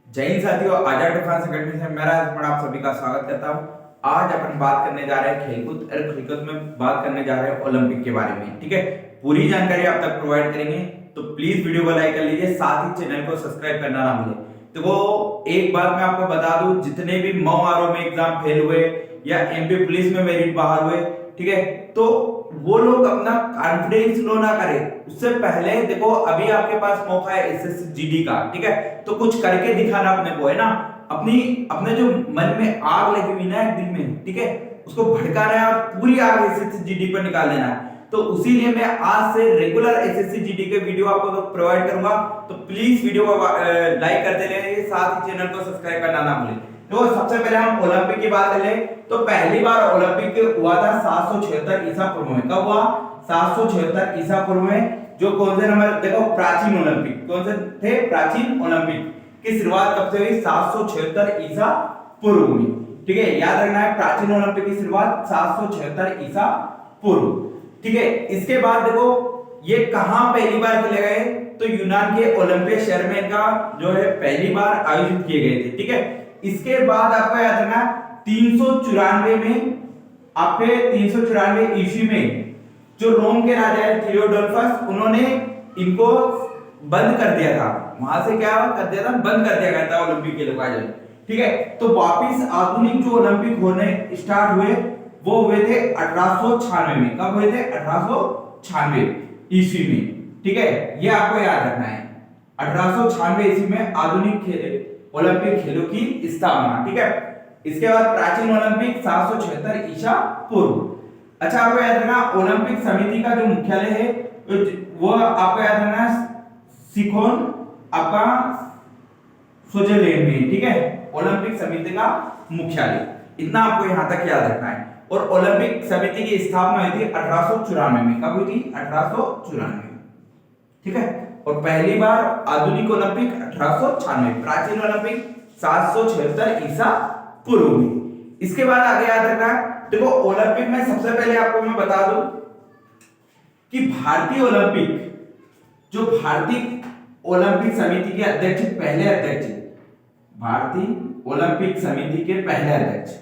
जय हिंद साथियों, आजाद defence academy से मैं आप सभी का स्वागत करता हूं। आज अपन बात करने जा रहे हैं खेलकूद और क्रिकेट में बात करने जा रहे हैं ओलंपिक के बारे में। ठीक है, पूरी जानकारी आप तक प्रोवाइड करेंगे, तो प्लीज वीडियो को लाइक कर लीजिए, साथ ही चैनल को सब्सक्राइब करना ना भूलें। तो वो एक बात मैं आपको बता दूं, जितने भी मऊ आरओ में एग्जाम फेल हुए या एमपी पुलिस में मेरिट बाहर हुए, ठीक है, तो वो लोग अपना कॉन्फिडेंस लो ना करें। उससे पहले देखो, अभी आपके पास मौका है एसएससी जीडी का, ठीक है, तो कुछ करके दिखाना अपने को, है ना। अपने जो मन में आग लगी हुई ना दिल में, ठीक है, उसको भड़काना है और पूरी आग एसएससी जीडी पर निकाल देना है। तो उसीलिए मैं आज से रेगुलर एसएससी जीडी के वीडियो आपको तो प्रोवाइड करूंगा, तो प्लीज वीडियो को लाइक करते रहिए, साथ ही चैनल को सब्सक्राइब करना ना भूलें। तो सबसे पहले हम ओलंपिक की बात करें, तो पहली बार ओलंपिक हुआ था 776 ईसा पूर्व में। कब हुआ? 776 ईसा पूर्व में। जो कौन से नंबर देखो, प्राचीन ओलंपिक कौन से थे? प्राचीन ओलंपिक की शुरुआत कब से हुई? 776 ईसा पूर्व में। ठीक है, याद रखना है, प्राचीन ओलंपिक की शुरुआत 776 ईसा पूर्व। ठीक है, इसके बाद देखो ये कहां पहली बार खेले गए? तो यूनान के ओलंपिया शहर में इनका जो है पहली बार आयोजित किए गए थे। ठीक है, इसके बाद आपको याद रखना 394 में, आपके 394 ईस्वी में जो रोम के राजा है थियोडोल्फस, उन्होंने इनको बंद कर दिया था। वहां से क्या कर दिया था? बंद कर दिया गया था ओलंपिक के लोग आयोजन। ठीक है, तो वापिस आधुनिक जो ओलंपिक होने स्टार्ट हुए वो हुए थे 1896 में। कब हुए थे? 1896 ईस्वी में। ठीक है, ये आपको याद रखना है, 1896 ईस्वी में आधुनिक ओलंपिक खेलों की स्थापना। ठीक है, इसके बाद प्राचीन ओलंपिक 776 ईसा पूर्व। अच्छा, आपको याद रखना ओलंपिक समिति का जो मुख्यालय है वो आपको याद रखना सिकोन आपका स्विट्जरलैंड में। ठीक है, ओलंपिक समिति का मुख्यालय, इतना आपको यहां तक याद रखना है। और ओलंपिक समिति की स्थापना हुई थी 1894 में। कब हुई थी? 1894। ठीक है, और पहली बार आधुनिक ओलंपिक 1896, प्राचीन ओलंपिक 776 ईसा पूर्व में। इसके बाद आगे याद रखना, देखो ओलंपिक में सबसे पहले आपको मैं बता दूं कि भारतीय ओलंपिक जो भारतीय ओलंपिक समिति के अध्यक्ष, पहले अध्यक्ष, भारतीय ओलंपिक समिति के पहले अध्यक्ष,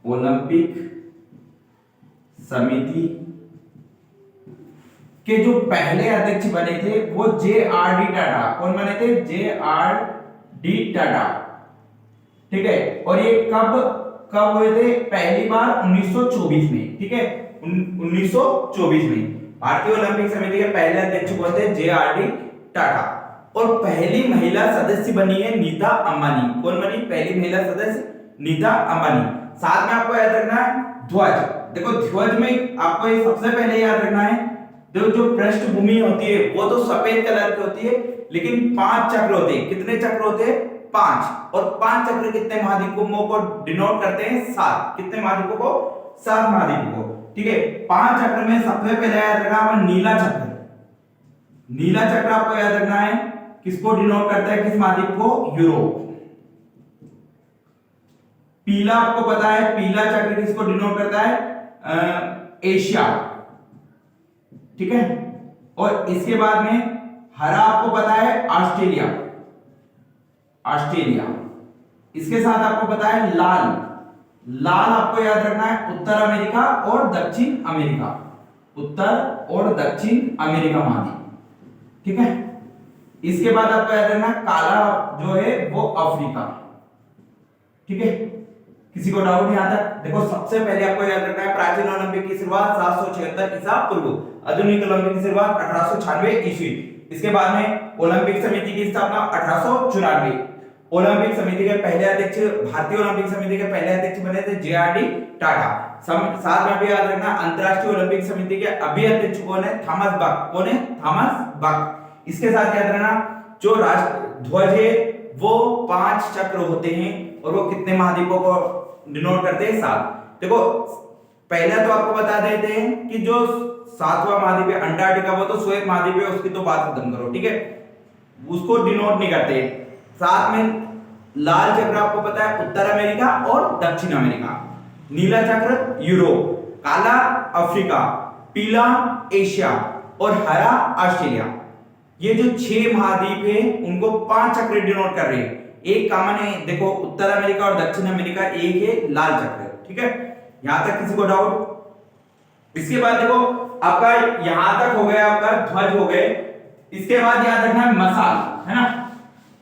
ओलंपिक समिति के जो पहले अध्यक्ष बने थे वो जे.आर.डी. टाटा। कौन बने थे? जे.आर.डी. टाटा। ठीक है, और ये कब हुए थे? पहली बार 1924 में। ठीक है, 1924 में भारतीय ओलंपिक समिति के पहले अध्यक्ष कौन थे? जे.आर.डी. टाटा। और पहली महिला सदस्य बनी है नीता अंबानी। कौन बनी पहली महिला सदस्य? नीता अंबानी। साथ में आपको याद रखना है ध्वज। देखो ध्वज में आपको ये सबसे पहले याद रखना है, जो पृष्ठभूमि होती है वो तो सफेद कलर की होती है, लेकिन 5 चक्र होते हैं। कितने चक्र होते हैं? 5। और 5 चक्र कितने महाद्वीपों को डिनोट करते हैं? 7। कितने महाद्वीपों को? 7 महाद्वीपों को। ठीक है, 5 चक्र में सबसे पहले याद रखना नीला चक्र। नीला चक्र आपको याद रखना है किसको डिनोट करता है? किस महाद्वीप को? यूरोप। पीला आपको पता है, पीला चक्र किसको डिनोट करता है? एशिया। ठीक है, और इसके बाद में हरा आपको पता है ऑस्ट्रेलिया। ऑस्ट्रेलिया। इसके साथ आपको पता है लाल। लाल आपको याद रखना है उत्तर अमेरिका और दक्षिण अमेरिका। उत्तर और दक्षिण अमेरिका महाद्वीप। ठीक है, इसके बाद आपको याद रखना काला जो है वो अफ्रीका। ठीक है, किसी को डाउट यहां तक? देखो सबसे पहले आपको याद रखना है प्राचीन ओलंपिक की शुरुआत 776 ईसा पूर्व, आधुनिक ओलंपिक की शुरुआत 1896 ईस्वी। इसके बाद में ओलंपिक समिति की स्थापना 1894। ओलंपिक समिति के पहले अध्यक्ष, भारतीय ओलंपिक समिति के पहले अध्यक्ष बने थे जे.आर.डी. टाटा। साथ में भी याद रखना अंतरराष्ट्रीय ओलंपिक समिति के अभी अध्यक्ष कौन है? थॉमस बक। कौन है? थॉमस बक। इसके साथ याद रखना जो राष्ट्र ध्वज है वो 5 चक्र होते हैं और वो कितने महाद्वीपों को डिनोट करते हैं? 7। देखो पहले तो आपको बता देते हैं कि जो 7वां महाद्वीप है अंटार्कटिका, वो तो श्वेत महाद्वीप है, उसकी तो बात खत्म करो। ठीक है, उसको डिनोट नहीं करते। साथ में लाल चक्र आपको पता है उत्तर अमेरिका और दक्षिण अमेरिका, नीला चक्र यूरोप, काला अफ्रीका, पीला एशिया और हरा ऑस्ट्रेलिया। ये जो 6 महाद्वीप है उनको 5 चक्र डिनोट कर रहे हैं। एक कॉमन है, देखो उत्तर अमेरिका और दक्षिण अमेरिका, एक है लाल चक्र, ठीक है। यहां तक किसी को डाउट? इसके बाद देखो आपका यहां तक हो गया, आपका ध्वज हो गए। इसके बाद याद रखना है मसाल, है ना।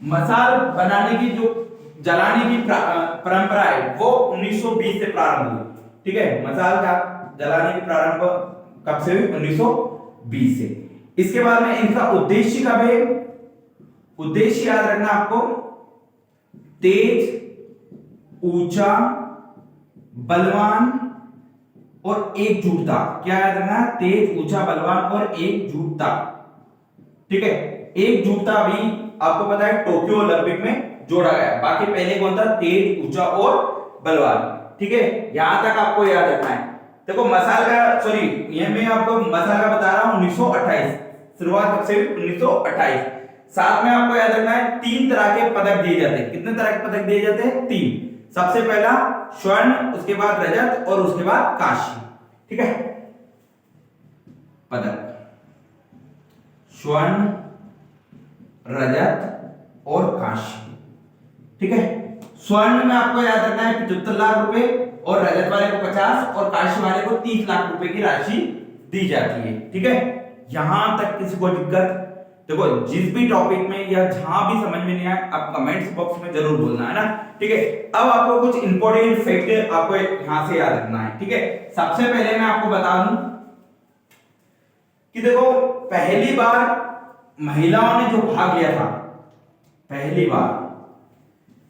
मसाल बनाने की जो जलाने की परंपरा है वो 1920 से प्रारंभ हुई, ठीक है। मसाल का जलाने की प्रारंभ कब से हुई? 1920 से। इसके बाद में इनका उद्देश्य कब है? उद्देश्य याद रखना आपको, तेज, ऊंचा, बलवान और एकजुटता। क्या याद रखना? तेज, ऊंचा, बलवान और एकजुटता, ठीक है। एकजुटता भी आपको पता है टोक्यो ओलंपिक में जोड़ा गया। बाकी पहले कौन था? तेज, ऊंचा और बलवान, ठीक है। यहां तक आपको याद रखना है। देखो मसाल का, सॉरी ये मैं आपको मसाल का बता रहा हूं 1928, शुरुआत कब से हुई? 1928। साथ में आपको याद रखना है 3 तरह के पदक दिए जाते हैं। कितने तरह के पदक दिए जाते हैं? 3। सबसे पहला स्वर्ण, उसके बाद रजत और उसके बाद कांस्य, ठीक है। पदक स्वर्ण, रजत और कांस्य, ठीक है। स्वर्ण में आपको याद रखना है 75 लाख रुपए और रजत वाले को 50 और कांस्य वाले को 30 लाख रुपए की राशि दी जाती है, ठीक है। यहां तक किसी को दिक्कत? देखो जिस भी टॉपिक में या जहां भी समझ में नहीं आए आप कमेंट्स बॉक्स में जरूर बोलना, है ना, ठीक है। अब आपको कुछ इंपॉर्टेंट फैक्ट आपको यहां से याद रखना है, ठीक है। सबसे पहले मैं आपको बता दूं कि देखो पहली बार महिलाओं ने जो भाग लिया था, पहली बार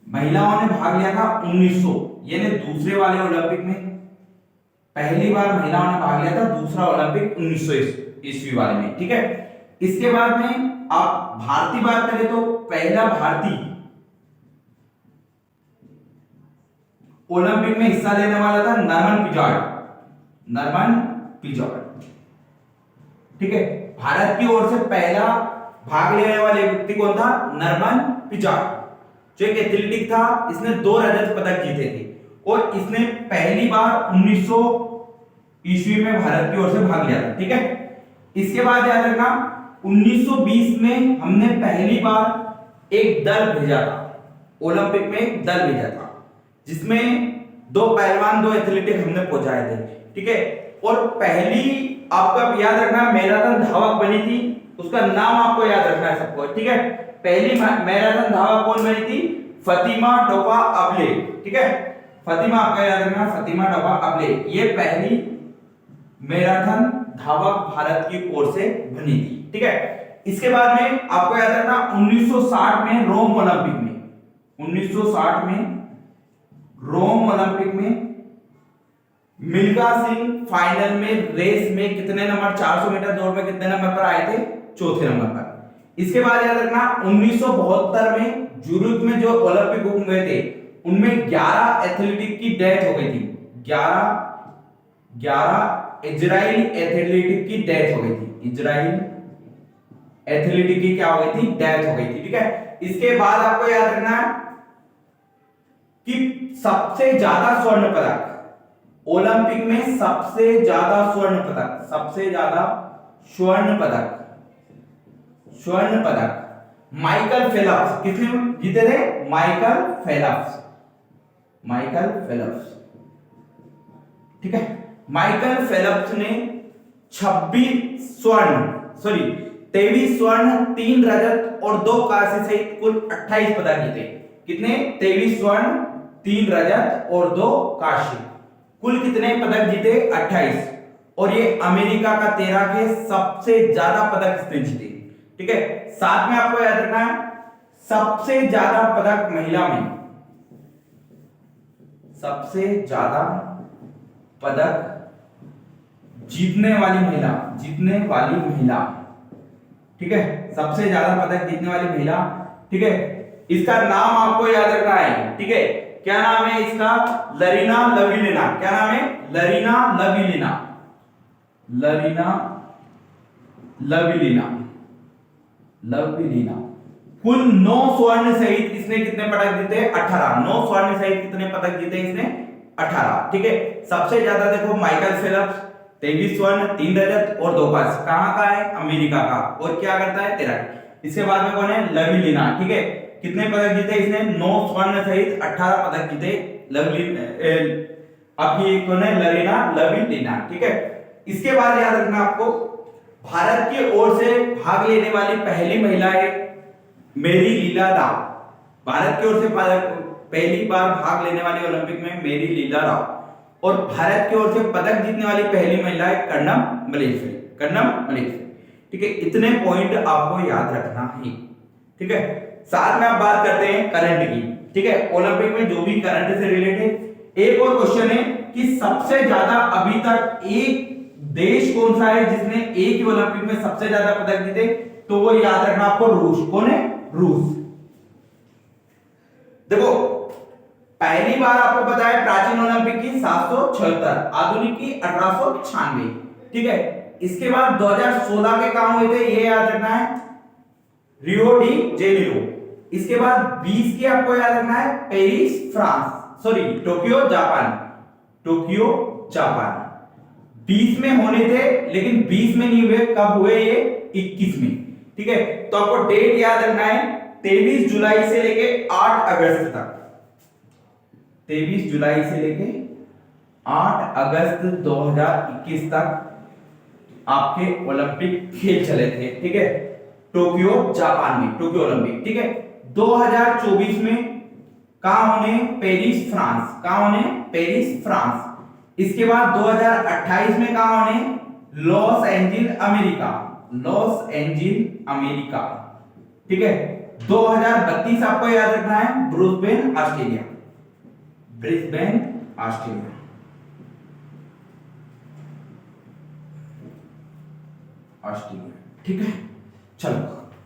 महिलाओं ने भाग लिया था 1900, यानी दूसरे वाले ओलंपिक में पहली बार महिलाओं ने भाग लिया था, दूसरा ओलंपिक 1900 ईस्वी वाले में, ठीक है। इसके बाद में आप भारतीय बात करें तो पहला भारतीय ओलंपिक में हिस्सा लेने वाला था नर्मन पिजार्ड, नर्मन पिजार्ड, ठीक है। भारत की ओर से पहला भाग लेने वाले व्यक्ति कौन था? नर्मन पिजार्ड, जो एक एथलेटिक था। इसने 2 रजत पदक जीते थे और इसने पहली बार 1900 ईस्वी में भारत की ओर से भाग लिया था, ठीक है। इसके बाद याद रखना 1920 में हमने पहली बार एक दल भेजा था, ओलंपिक में एक दल भेजा था जिसमें 2 पहलवान 2 एथलेटिक हमने पहुंचाए थे, ठीक है। और पहली आपका याद रखना मैराथन धावक बनी थी, उसका नाम आपको याद रखना है सबको, ठीक है। पहली मैराथन धावक कौन बनी थी? फतिमा टोपा अबले, ठीक है। फतिमा आपका याद रखना, फतिमा टोपा अबले, ये पहली मैराथन धावक भारत की ओर से बनी थी, ठीक है। इसके बाद में आपको याद रखना 1960 में रोम ओलंपिक में, 1960 में रोम ओलंपिक में मिल्खा सिंह फाइनल में रेस में कितने नंबर, 400 मीटर दौड़ में कितने नंबर पर आए थे? चौथे नंबर पर। इसके बाद याद रखना 1972 में जूरिच में जो ओलंपिक हुए थे उनमें 11 एथलेटिक की डेथ हो गई थी, 11 इजराइल एथलेटिक की डेथ हो गई थी, इजराइल एथलेटिक की क्या हो गई थी? डेथ हो गई थी, ठीक है। इसके बाद आपको याद रखना है कि सबसे ज्यादा स्वर्ण पदक ओलंपिक में, सबसे ज्यादा स्वर्ण पदक, सबसे ज्यादा स्वर्ण पदक, स्वर्ण पदक माइकल फेल्प्स किसने जीते थे? माइकल फेल्प्स, माइकल फेल्प्स, ठीक है। माइकल फेल्प्स ने 23 स्वर्ण 3 रजत और 2 कांस्य सहित कुल 28 पदक जीते। कितने? 23 स्वर्ण 3 रजत और 2 कांस्य, कुल कितने पदक जीते? 28। और ये अमेरिका का 13 के सबसे ज्यादा पदक इसने जीते, ठीक है। साथ में आपको याद रखना है सबसे ज्यादा पदक महिला में, सबसे ज्यादा पदक जीतने वाली महिला, जीतने वाली महिला, ठीक है। सबसे ज्यादा पदक जीतने वाली महिला, ठीक है। इसका नाम आपको याद रखना है, ठीक है। क्या नाम है इसका? लरीना लविलिना। क्या नाम है? लरीना लविलिना, लरीना लविलिना, लविलिना। कुल 9 स्वर्ण सहित इसने कितने पदक जीते? 18। 9 स्वर्ण सहित कितने पदक जीते इसने? 18, ठीक है। सबसे ज्यादा देखो माइकल फेल्प्स 23 स्वर्ण 3 रजत और 2 कांस्य, कहां का है? अमेरिका का। और क्या करता है? 13। इसके बाद में कौन है, लवलीना, ठीक है, कितने पदक जीते इसने, 9 स्वर्ण सहित 18 पदक जीते आपकी कौन है, लवलीना, ठीक है। इसके बाद याद रखना आपको, भारत की ओर से भाग लेने वाली पहली महिला है मेरी लीला राव। भारत की ओर से पहली बार भाग लेने वाली ओलंपिक में मेरी लीला राव, और भारत की ओर से पदक जीतने वाली पहली महिला है कर्णम मलेश्वरी, ठीक है। इतने पॉइंट आपको याद रखना है, ठीक है। साथ में आप बात करते हैं करंट की, ठीक है, ओलंपिक में जो भी करंट से रिलेटेड। एक और क्वेश्चन है कि सबसे ज्यादा अभी तक एक देश कौन सा है जिसने एक ही ओलंपिक में सबसे ज्यादा पदक जीते, तो वो याद रखना आपको, रूस। कौन है, रूस। देखो पहली बार आपको पता है प्राचीन ओलंपिक की 776, आधुनिक की 1896, ठीक है। इसके बाद 2016 के काम हुए थे, ये याद रखना है, रियो डी जेनेरो। इसके बाद 20 की आपको याद रखना है Paris France, sorry Tokyo Japan. 20 में होने थे लेकिन 20 में नहीं हुए, कब हुए ये, 21 में, ठीक है। तो आपको डेट याद रखना है 23 जुलाई से लेके 8 अगस्त तक, 23 जुलाई से लेके 8 अगस्त 2021 तक आपके ओलंपिक खेल चले थे, ठीक है, टोक्यो जापान में, टोक्यो ओलंपिक, ठीक है। 2024 में कहां होने, पेरिस फ्रांस। इसके बाद 2028 में कहां होने, लॉस एंजिल अमेरिका, ठीक है। 2032 आपको याद रखना है ब्रिस्बेन ऑस्ट्रेलिया, ठीक है। चलो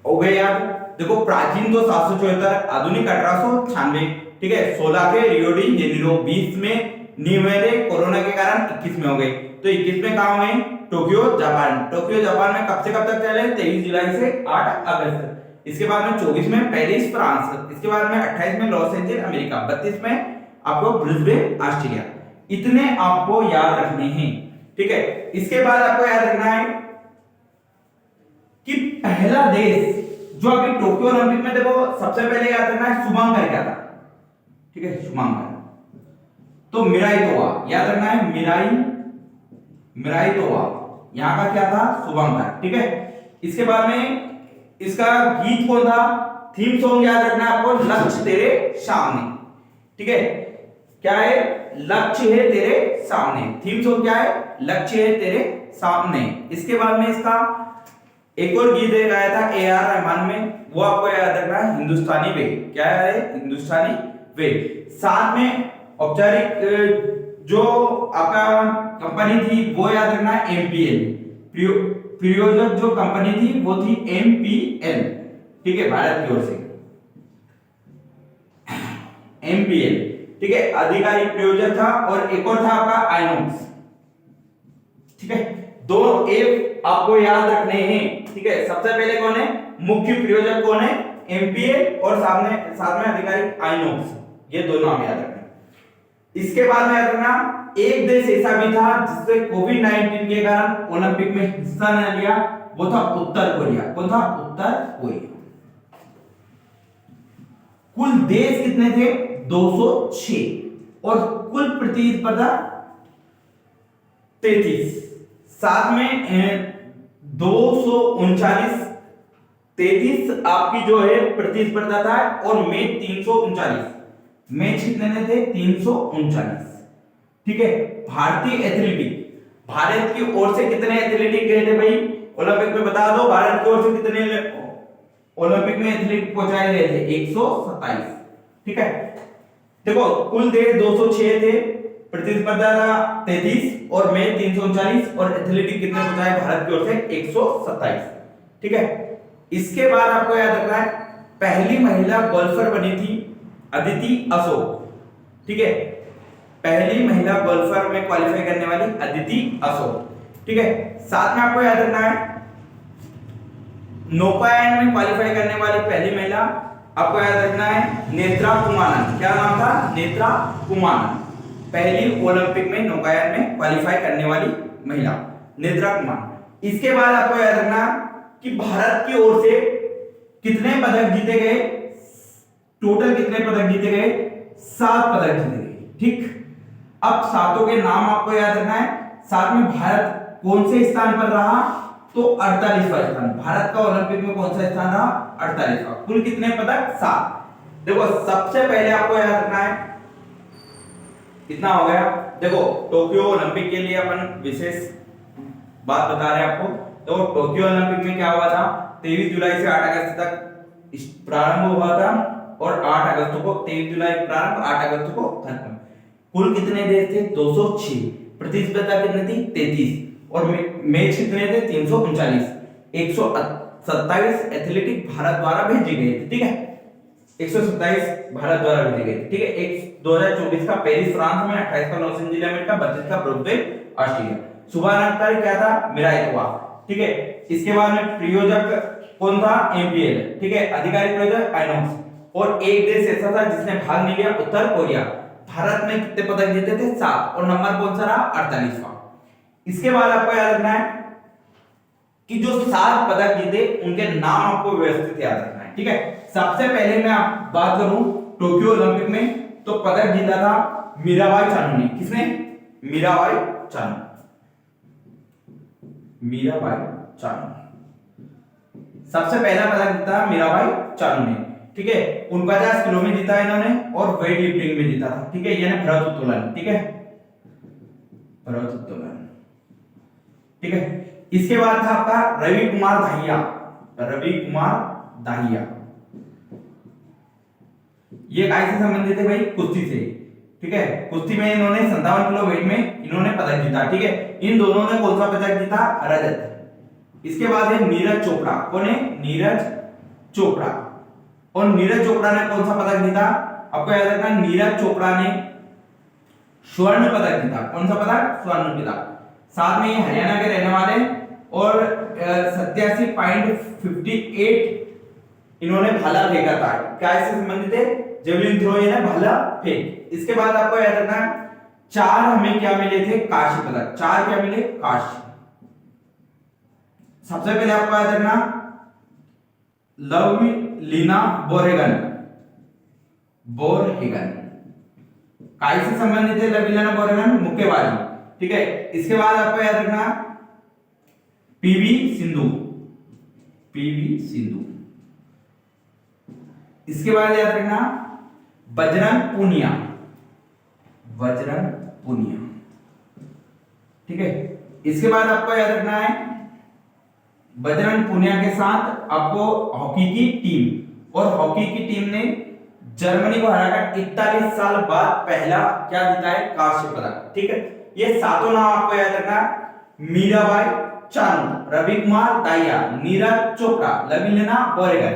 हो गए यार। देखो प्राचीन तो 774, आधुनिक 1896, ठीक है। 16 के रियो डी जेनेरो, 20 में नहीं हुए थे कोरोना के कारण, 21 में हो गए। तो 21 में कहां हुए, टोक्यो जापान में कब से कब तक चले, 23 जुलाई से 8 अगस्त। इसके बाद में 24 में पेरिस फ्रांस, इसके बाद में 28 में लॉस एंजिल अमेरिका, 32 में आपको ब्रिस्बेन ऑस्ट्रेलिया। इतने आपको याद रखने हैं, ठीक है। इसके बाद आपको याद रखना है कि पहला देश जो अभी टोक्यो ओलंपिक में, देखो सबसे पहले याद रखना है शुभंकर क्या था, ठीक है, शुभंकर। तो मिराई तोवा याद रखना है, मिराई तोवा, यहां का क्या था, शुभंकर, ठीक है। इसके बाद में इसका गीत कौन था, थीम सॉन्ग याद रखना है आपको, लक्ष्य तेरे सामने, ठीक है। क्या है, लक्ष्य है तेरे सामने, थीम सॉन्ग क्या है, लक्ष्य है तेरे सामने। इसके बाद में इसका एक और गीत गाया था AR रहमान में, वो आपको याद रखना है हिंदुस्तानी वे, क्या है, हिंदुस्तानी वे। साथ में औपचारिक जो आपका कंपनी थी वो याद रखना है MPL, प्रायोजक जो कंपनी थी वो थी MPL, ठीक है, भारत की ओर से MPL, ठीक है, आधिकारिक प्रायोजक था। और एक और था आपका आइनॉक्स, ठीक है। दो एफ आपको याद रखने हैं, ठीक है। सबसे पहले कौन है, मुख्य प्रायोजक कौन है, MPL, और साथ में आधिकारिक आइनॉक्स, ये दो नाम याद रखना। इसके बाद में याद रखना एक देश ऐसा भी था जिससे कोविड-19 के कारण ओलंपिक में हिस्सा न लिया, वो था उत्तर कोरिया। कौन था, उत्तर कोरिया। कुल देश कितने थे, 206, और कुल प्रतिस्पर्धा 33, साथ में 239, 33 आपकी जो है प्रतिस्पर्धा था, और मैच 339, मैच कितने थे, 339, ठीक है। भारतीय एथलेटिक, भारत की ओर से कितने एथलेटिक गए थे भाई ओलंपिक में, बता दो, भारत की ओर से कितने ओलंपिक में एथलीट पहुंचाए गए थे, 127, ठीक है। देखो कुल देश 206 थे, प्रतिस्पर्धा था 33, और मैच 339, और एथलेटिक कितने पहुंचाए भारत की ओर से, 127, ठीक है। इसके बाद आपको याद रखना है पहली महिला गोल्फर बनी थी अदिति अशोक, ठीक है, पहली महिला गोल्फर में क्वालिफाई करने वाली अदिति अशोक, ठीक है। साथ में आपको याद रखना है नौकायन में क्वालिफाई करने वाली पहली महिला आपको याद रखना है नेत्रा कुमारन, क्या नाम था, नेत्रा कुमारन, पहली ओलंपिक में नौकायन में क्वालिफाई करने वाली महिला नेत्रा कुमारन। इसके बाद आपको याद रखना कि भारत की ओर से कितने पदक जीते गए, टोटल कितने पदक जीते गए, 7 पदक जीते गए। ठीक, अब सातों के नाम आपको याद रखना है। साथ में भारत कौन से स्थान पर रहा, तो 48वां स्थान। भारत का ओलंपिक में कौन सा स्थान रहा, 48वां। कुल कितने पदक, 7। देखो सबसे पहले आपको याद रखना है, कितना हो गया। देखो टोक्यो ओलंपिक के लिए अपन विशेष बात बता रहे हैं आपको। तो टोक्यो ओलंपिक में क्या हुआ था, 23 जुलाई से 8 अगस्त तक प्रारंभ हुआ था और 8 अगस्त को, 23 जुलाई प्रारंभ, 8 अगस्त को खत्म। कुल कितने देश थे, 206। प्रतिस्पर्धा कितनी थी, 33। और मैच कितने थे, 339। 127 एथलेटिक भारत द्वारा भेजे गए थे। ठीक है, 127 भारत द्वारा भेजे गए थे। ठीक है, 2024 का पेरिस फ्रांस में, 28 का लॉस एंजिल्स अमेरिका, 32 का ब्रुसेल्स ऑस्ट्रिया। शुभारंभ तारीख क्या था, मिराइटोवा। ठीक है, इसके बाद में प्रयोजक कौन था, एमपीएल। ठीक है, आधिकारिक प्रयोजक आइनॉक्स। और एक देश ऐसा था जिसने भाग नहीं लिया, उत्तर कोरिया। भारत में कितने पदक जीते थे, 7। और नंबर कौन सा रहा, 48वां। इसके बाद आपको याद रखना है कि जो 7 पदक जीते उनके नाम आपको व्यवस्थित याद रखना है। ठीक है, सबसे पहले मैं आप बात करूं टोक्यो ओलंपिक में, तो पदक जीता था मीराबाई चानू ने। किसने, मीराबाई चानू। मीराबाई चानू सबसे पहला पदक जीता मीराबाई चानू ने। ठीक है, 49 किलो में जीता इन्होंने और वेट लिफ्टिंग में जीता था। ठीक है, यानी भारोत्तोलन। ठीक है, भारोत्तोलन। ठीक है, इसके बाद था आपका रवि कुमार दाहिया। रवि कुमार दाहिया ये काहे से संबंधित है भाई, कुश्ती से। ठीक है, कुश्ती में इन्होंने 57 किलो वेट में इन्होंने पदक जीता। ठीक है, इन दोनों ने कौन सा पदक जीता, रजत। इसके बाद है नीरज चोपड़ा। कौन है, नीरज चोपड़ा। और नीरज चोपड़ा ने कौन सा पदक जीता, आपको याद रखना, नीरज चोपड़ा ने स्वर्ण पदक जीता। कौन सा पदक, स्वर्ण पदक। साथ में हरियाणा के रहने वाले और 87.58 इन्होंने भाला फेंका था। क्या इससे संबंधित है, जेवलिन थ्रो, ये ना भाला फेंक। इसके बाद आपको याद रखना 4 हमें क्या मिले थे, कांस्य पदक। 4 क्या मिले, कांस्य। सबसे पहले आपको याद रखना लवलीना बोरहेगन। बोरहेगन काय से संबंधित है, लवलीना बोरहेगन, मुक्केबाजी। ठीक है, इसके बाद आपको याद रखना पीवी सिंधु। पीवी सिंधु। इसके बाद याद रखना बजरंग पूनिया। बजरंग पूनिया। ठीक है, इसके बाद आपको याद रखना है बजरंग पूनिया के साथ आपको हॉकी की टीम, और हॉकी की टीम ने जर्मनी को हराकर 41 साल बाद पहला क्या जीता है, कांस्य पदक। ठीक है, ये सातों नाम आपको याद रखना, मीराबाई चानू, रवि कुमार दाहिया, नीरज चोपड़ा, लवलीना बोरहेगन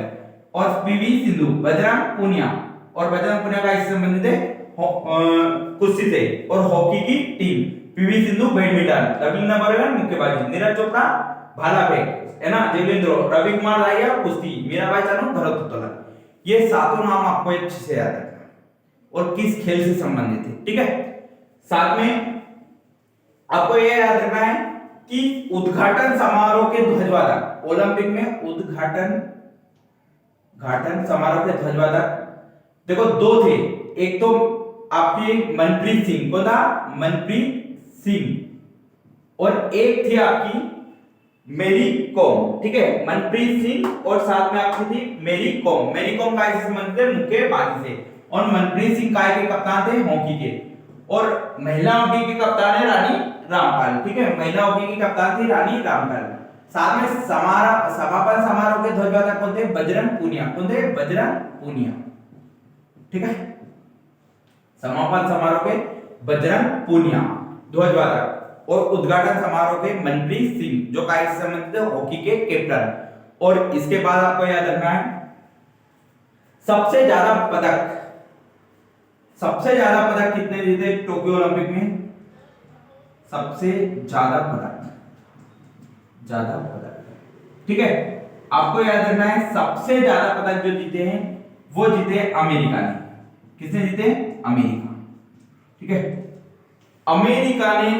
और पीवी सिंधु, बजरंग पूनिया। और बजरंग पूनिया का इससे संबंधित है कुश्ती से, और हॉकी की team PV Sindhu badminton, Lovlina Borgohain मुक्केबाजी, नीरज चोपड़ा भाला फेंक, है ना, जेवलिन थ्रो, रवि कुमार दाहिया कुश्ती, मीराबाई चानू भारोत्तोलन। ये सातों नाम आपको अच्छे से याद रखना और किस खेल से संबंधित है। ठीक है, साथ में आपको ये याद रखना है कि उद्घाटन समारोह के ध्वजवादक, ओलंपिक में उद्घाटन समारोह के ध्वजवादक देखो 2 थे। एक तो आपकी मनप्रीत सिंह, कौन था, मनप्रीत सिंह। और एक थी आपकी मेरी कॉम। ठीक है, मनप्रीत सिंह और साथ में आपकी थी मेरी कॉम। मेरी कॉम का इससे संबंधित है मुक्केबाजी से, और मनप्रीत सिंह काय के कप्तान थे, हॉकी के। और महिला हॉकी की कप्तान है रानी रामपाल। ठीक है, महिला हॉकी की कप्तान थी रानी रामपाल। साथ में समापन समारोह के ध्वजवादक कौन थे, बजरंग पूनिया। कौन थे, बजरंग पूनिया। ठीक है, समापन समारोह के बजरंग पूनिया ध्वजवादक, और उद्घाटन समारोह के मनप्रीत सिंह जो काय से संबंधित है, हॉकी के कैप्टन। और इसके बाद आपको याद रखना है सबसे ज्यादा पदक कितने जीते टोक्यो ओलंपिक में, सबसे ज्यादा पदक। ठीक है, आपको याद रखना है सबसे ज्यादा पदक जो जीते हैं वो जीते अमेरिका ने। किसने जीते, अमेरिका। ठीक है, अमेरिका ने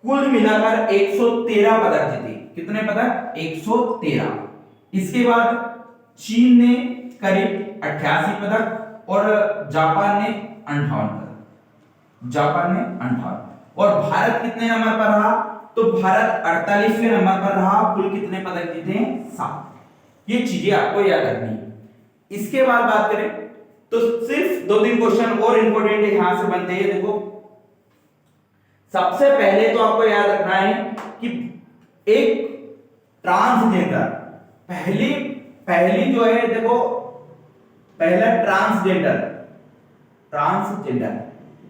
कुल मिलाकर 113 पदक जीते। कितने पदक, 113। इसके बाद चीन ने करीब 88 पदक और जापान ने 58 पदक। जापान ने 58। और भारत कितने नंबर पर रहा? तो भारत 48वें नंबर पर रहा। कुल कितने पदक जीते? 7। ये चीजें आपको याद रखनी है। इसके बाद बात करें तो सिर्फ 2-3 क्वेश्चन और इंपॉर्टेंट यहां से बनते हैं। देखो, सबसे पहले तो आपको याद रखना है कि एक ट्रांसजेंडर, पहली जो है, देखो, पहला ट्रांसजेंडर,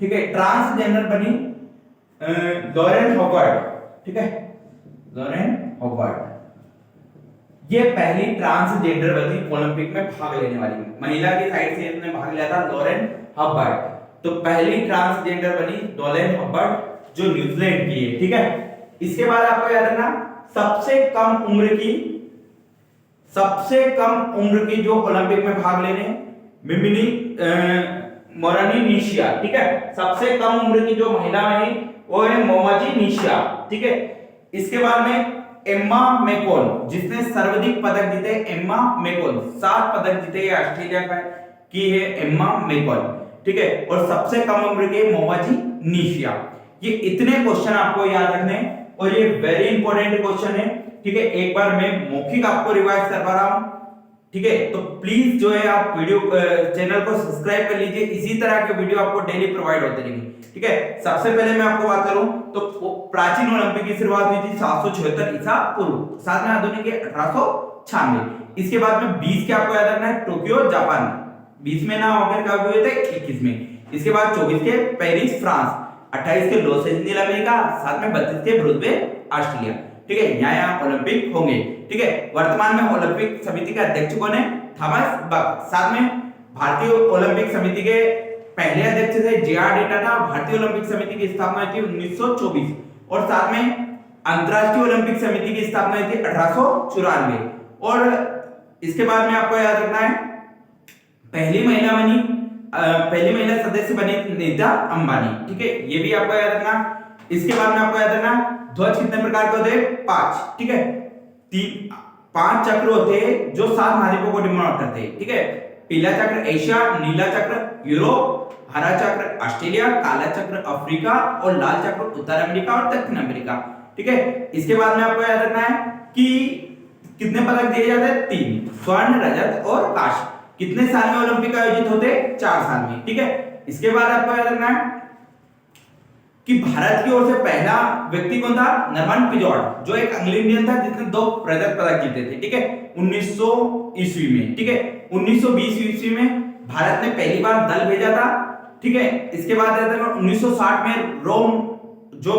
ठीक है, ट्रांसजेंडर बनी लॉरेन हॉवर्ड, ठीक है, लॉरेन हॉवर्ड। ये पहली ट्रांसजेंडर बनी ओलंपिक में भाग लेने वाली, महिला की साइड से इसने भाग लिया था, लॉरेन हॉवर्ड। तो पहली ट्रांसजेंडर बनी लॉरेन हॉवर्ड, जो न्यूजीलैंड की है, ठीक है। इसके बाद आपको याद रखना सबसे कम उम्र की जो ओलंपिक में भाग लेने, मिमिनी मोरानी निशिया, ठीक है। सबसे कम उम्र की जो महिला है वो है मोमाजी निशिया, ठीक है। इसके बाद में एम्मा मैकोल, जिसने सर्वाधिक पदक जीते, एम्मा मैकोल 7 पदक जीते, ऑस्ट्रेलिया की है एम्मा मैकोल, ठीक है। और सबसे कम उम्र के मोमाजी निशिया। ये इतने क्वेश्चन आपको याद रखने हैं और ये वेरी इंपॉर्टेंट क्वेश्चन है, ठीक है। एक बार मैं मौखिक आपको रिवाइज करवा रहा हूं, ठीक है। तो प्लीज जो है आप वीडियो चैनल को सब्सक्राइब कर लीजिए, इसी तरह के वीडियो आपको डेली प्रोवाइड होते रहेंगे, ठीक है। सबसे पहले मैं आपको बात करूं तो प्राचीन ओलंपिक की शुरुआत हुई थी 776 ईसा पूर्व, साथ में आधुनिक के 1896। इसके बाद में 20 के आपको याद रखना है टोक्यो जापान, 20 में ना होकर कब हुए थे? 21 में। इसके बाद 24 के पेरिस फ्रांस, 28 के लॉस एंजलिस अमेरिका, साथ में 32 के ब्रिस्बेन ऑस्ट्रेलिया, ठीक है। यहाँ ओलंपिक होंगे, ठीक है। वर्तमान में ओलंपिक समिति के अध्यक्ष कौन है? थॉमस बक। साथ में भारतीय ओलंपिक समिति के पहले अध्यक्ष थे जे.आर. डेटा था। भारतीय ओलंपिक समिति की स्थापना हुई थी 1924 और साथ में अंतरराष्ट्रीय ओलंपिक समिति की स्थापना हुई थी 1894। और इसके बाद में आपको याद रखना है पहली महिला सदस्य बनी नीता अंबानी, ठीक है। ये भी आपको याद रखना। इसके बाद में आपको याद रखना ध्वज कितने प्रकार के होते हैं? 5, ठीक है। 5 चक्र होते हैं जो 7 महाद्वीपों को डिनोट करते हैं, ठीक है। पीला चक्र एशिया, नीला चक्र यूरोप, हरा चक्र ऑस्ट्रेलिया, काला चक्र अफ्रीका और लाल चक्र उत्तर अमेरिका और दक्षिण अमेरिका, ठीक है। इसके बाद में आपको याद रखना है कि कितने पदक दिए जाते हैं? 3, स्वर्ण, रजत और कांस्य। कितने साल में ओलंपिक आयोजित होते? 4 साल में, ठीक है। इसके बाद आपको याद रखना है कि भारत की ओर से पहला व्यक्ति कौन था? नरमन पिजौट, जो एक एंग्लो इंडियन था जिसने 2 रजत पदक जीते थे, ठीक है, 1900 ईस्वी में, ठीक है। 1920 ईस्वी में भारत ने पहली बार दल भेजा था, ठीक है। इसके बाद 1960 में रोम जो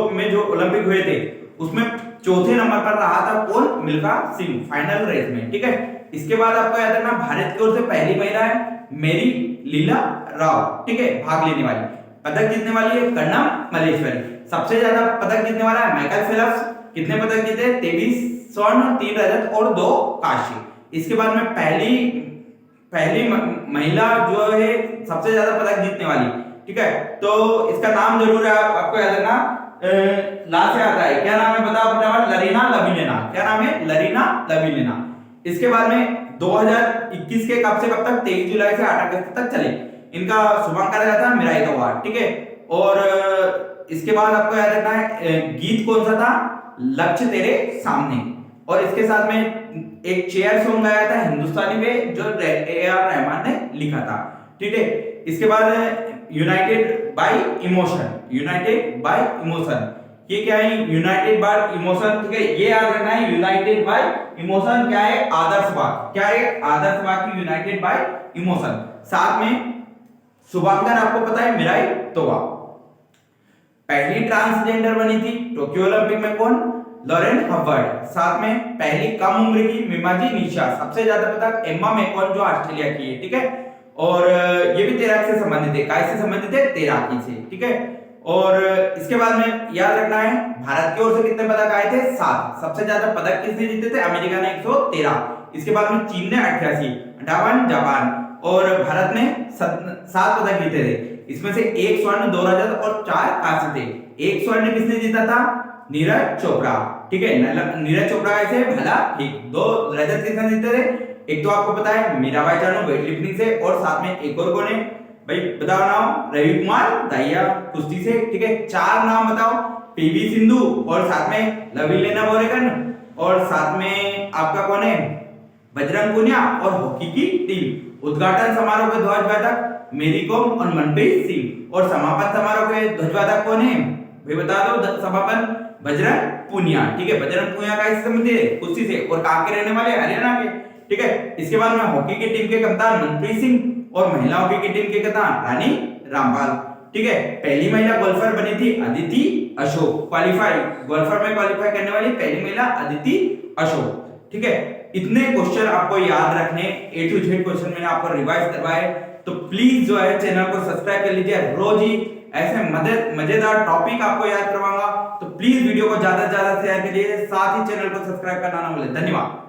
ओलंपिक हुए थे उसमें चौथे नंबर पर रहा था कौन? मिल्खा सिंह, फाइनल रेस में, ठीक है। इसके बाद आपको याद रखना भारत की ओर से पहली महिला है मेरी लीला राव, ठीक है, भाग लेने वाली। पदक जीतने वाली है कर्णम मल्लेश्वरी। सबसे ज्यादा पदक जीतने वाला है माइकल फेल्प्स, कितने पदक जीते? 23 स्वर्ण, 3 रजत और 2 कांस्य। इसके बाद में पहली महिला जो है सबसे ज्यादा पदक जीतने वाली, ठीक है। तो इसका नाम जरूर है आपको याद रखना, ला से आता है, क्या नाम है बताओ फटाफट? लरीना लविलेना। क्या नाम है? लरीना लविलेना। इसके बाद में 2021 के कब से कब तक? 23 जुलाई से 8 अगस्त तक चले। इनका शुभारंभ करा जाता है मिराई तोवार, ठीक है। और इसके बाद आपको याद रखना है गीत कौन सा था? लक्ष्य तेरे सामने। और इसके साथ में एक चेयर सॉन्ग गाया था हिंदुस्तानी में जो ए.आर. रहमान ने लिखा था, ठीक है। इसके बाद यूनाइटेड बाय इमोशन, ये क्या है? यूनाइटेड बाय इमोशन, ठीक है। ये याद रखना है यूनाइटेड बाय इमोशन क्या है? आदर्शवाद। क्या है? आदर्शवाद की यूनाइटेड बाय इमोशन। साथ में शुभांकर आपको पता है मिराई तोवा। पहली ट्रांसजेंडर बनी थी टोक्यो ओलंपिक में कौन? Lauren Howard. साथ में पहली कम उम्र की मिमाजी निशा। सबसे ज्यादा पदक एम्मा मैकोल जो ऑस्ट्रेलिया की है, ठीक है। और ये भी तैराकी से संबंधित है। काय से संबंधित है? तैराकी से, ठीक है। और इसके बाद में याद रखना है भारत की ओर से कितने पदक आए थे? 7। सबसे ज्यादा पदक किसने जीते थे? अमेरिका ने 113। इसके बाद में चीन ने 88, 58 जापान और भारत ने 7 पदक जीते थे। इसमें से 1 स्वर्ण, 2 रजत और 4 कांस्य थे। 1 स्वर्ण किसने जीता था? नीरज चोपड़ा, ठीक है। नीरज चोपड़ा ऐसे भला, ठीक। 2 रजत किसने जीते थे? एक तो आपको पता है मीराबाई चानू वेट लिफ्टिंग से, और साथ में एक और कौन है भाई बताओ नाम, रवि कुमार दाहिया कुश्ती से, ठीक है। 4 नाम बताओ, पीवी सिंधु और साथ में लवलीना बोरेगन और साथ में आपका कौन है बजरंग पुनिया और हॉकी की टीम। उद्घाटन समारोह के ध्वजवाहक मेरी कॉम और मनप्रीत सिंह, और समापन समारोह के ध्वजवाहक कौन है भाई बता दो, समापन बजरंग पुनिया, ठीक है। बजरंग पुनिया का इससे संबंधित है कुश्ती से और कहां के रहने वाले, हरियाणा के, ठीक है। इसके बाद में हॉकी की टीम के कप्तान मनप्रीत सिंह और महिला हॉकी की टीम के कप्तान रानी रामपाल, ठीक है। पहली महिला गोल्फर बनी थी अदिति अशोक, गोल्फर में क्वालिफाई करने वाली पहली महिला अदिति अशोक, ठीक है। इतने क्वेश्चन आपको याद रखने, A to Z क्वेश्चन मैंने आपको रिवाइज करवाए, तो प्लीज जो है चैनल को सब्सक्राइब कर लीजिए। रोज ही ऐसे मजेदार टॉपिक आपको याद करवाऊंगा, तो प्लीज वीडियो को ज्यादा से ज्यादा शेयर करिए, साथ ही चैनल को सब्सक्राइब करना ना भूलें। धन्यवाद।